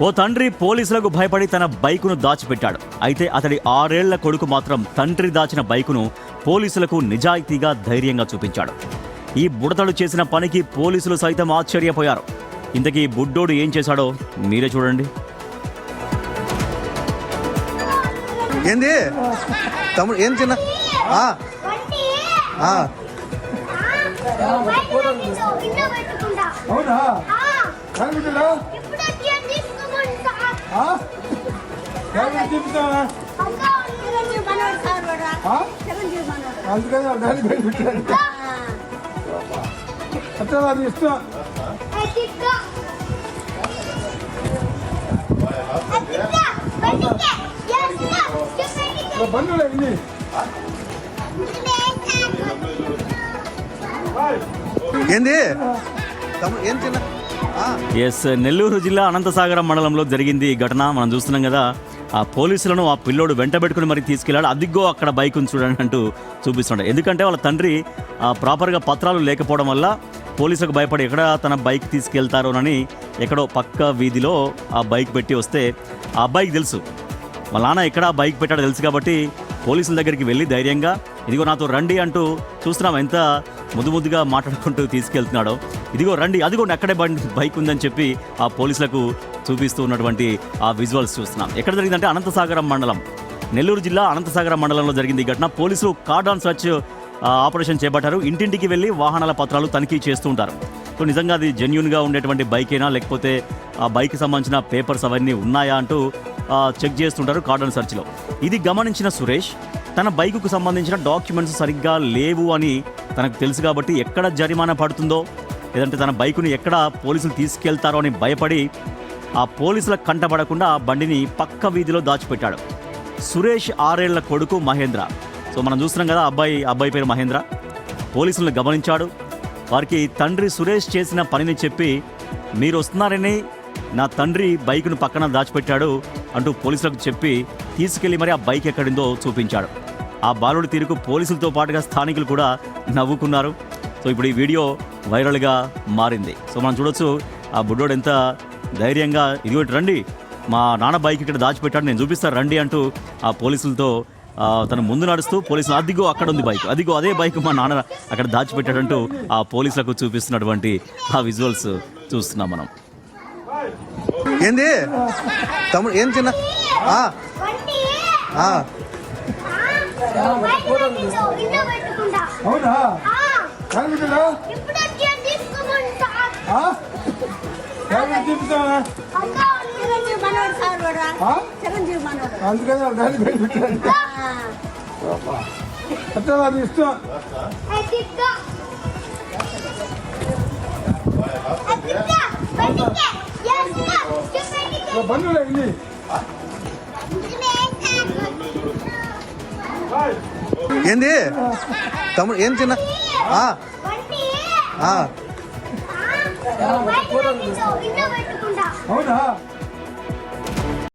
ఓ తండ్రి పోలీసులకు భయపడి తన బైకును దాచిపెట్టాడు. అయితే అతడి 6 ఏళ్ల కొడుకు మాత్రం తండ్రి దాచిన బైకును పోలీసులకు నిజాయితీగా ధైర్యంగా చూపించాడు. ఈ బుడతడు చేసిన పనికి పోలీసులు సైతం ఆశ్చర్యపోయారు. ఇంతకీ బుడ్డోడు ఏం చేశాడో మీరే చూడండి. ఏంది తమ్ముడు ఏం చిన్న అది ఇష్టం బంధువులే ఏంది తమ్ముడు ఏం చిన్న ఎస్, నెల్లూరు జిల్లా అనంతసాగరం మండలంలో జరిగింది ఈ ఘటన. మనం చూస్తున్నాం కదా, ఆ పోలీసులను ఆ పిల్లోడు వెంటబెట్టుకుని మరి తీసుకెళ్ళాడు. అదిగో అక్కడ బైక్ ఉంది చూడండి అంటూ చూపిస్తున్నాడు. ఎందుకంటే వాళ్ళ తండ్రి ప్రాపర్గా పత్రాలు లేకపోవడం వల్ల పోలీసులకు భయపడి ఎక్కడ తన బైక్ తీసుకెళ్తారోనని ఎక్కడో పక్క వీధిలో ఆ బైక్ పెట్టి వస్తే ఆ అబ్బాయికి తెలుసు వాళ్ళ నాన్న ఎక్కడ బైక్ పెట్టాడో తెలుసు. కాబట్టి పోలీసుల దగ్గరికి వెళ్ళి ధైర్యంగా ఇదిగో నాతో రండి అంటూ చూస్తున్నాం ఎంత ముద్దుగా మాట్లాడుకుంటూ తీసుకెళ్తున్నాడో. ఇదిగో రండి, అదిగో అక్కడే బైక్ ఉందని చెప్పి ఆ పోలీసులకు చూపిస్తూ ఉన్నటువంటి ఆ విజువల్స్ చూస్తున్నాం. ఎక్కడ జరిగిందంటే అనంతసాగరం మండలం, నెల్లూరు జిల్లా అనంతసాగరం మండలంలో జరిగింది ఈ ఘటన. పోలీసులు కార్డాన్ సర్చ్ ఆపరేషన్ చేపట్టారు. ఇంటింటికి వెళ్ళి వాహనాల పత్రాలు తనిఖీ చేస్తూ ఉంటారు. సో నిజంగా అది జెన్యూన్గా ఉండేటువంటి బైకేనా లేకపోతే ఆ బైక్కి సంబంధించిన పేపర్స్ అవన్నీ ఉన్నాయా అంటూ చెక్ చేస్తుంటారు కార్డాన్ సర్చ్లో. ఇది గమనించిన సురేష్ తన బైకుకు సంబంధించిన డాక్యుమెంట్స్ సరిగ్గా లేవు అని తనకు తెలుసు. కాబట్టి ఎక్కడ జరిమానా పడుతుందో లేదంటే తన బైకుని ఎక్కడ పోలీసులు తీసుకెళ్తారో అని భయపడి ఆ పోలీసులకు కంటపడకుండా ఆ బండిని పక్క వీధిలో దాచిపెట్టాడు. సురేష్ 6 ఏళ్ల కొడుకు మహేంద్ర. సో మనం చూస్తున్నాం కదా, అబ్బాయి పేరు మహేంద్ర. పోలీసులను గమనించాడు. వారికి తండ్రి సురేష్ చేసిన పనిని చెప్పి మీరు వస్తున్నారని నా తండ్రి బైకును పక్కన దాచిపెట్టాడు అంటూ పోలీసులకు చెప్పి తీసుకెళ్లి మరి ఆ బైక్ ఎక్కడిందో చూపించాడు. ఆ బాలుడి తీరుకు పోలీసులతో పాటుగా స్థానికులు కూడా నవ్వుకున్నారు. సో ఇప్పుడు ఈ వీడియో వైరల్గా మారింది. సో మనం చూడొచ్చు ఆ బుడ్డోడు ఎంత ధైర్యంగా ఇదిగో రండి, మా నాన్న బైక్ ఇక్కడ దాచిపెట్టాడు, నేను చూపిస్తాను రండి అంటూ ఆ పోలీసులతో తను ముందు నడుస్తూ పోలీసులు అదిగో అక్కడ ఉంది బైక్, అదిగో అదే బైక్ మా నాన్న అక్కడ దాచిపెట్టాడంటూ ఆ పోలీసులకు చూపిస్తున్నటువంటి ఆ విజువల్స్ చూస్తున్నాం మనం. ఏంది తమ్ముడు ఏం చిన్న అవునా అందుకని దాన్ని పెట్టాను. అది ఇష్టం బంధువులే ఏంది తమ్ముడు ఏం చిన్న అవునా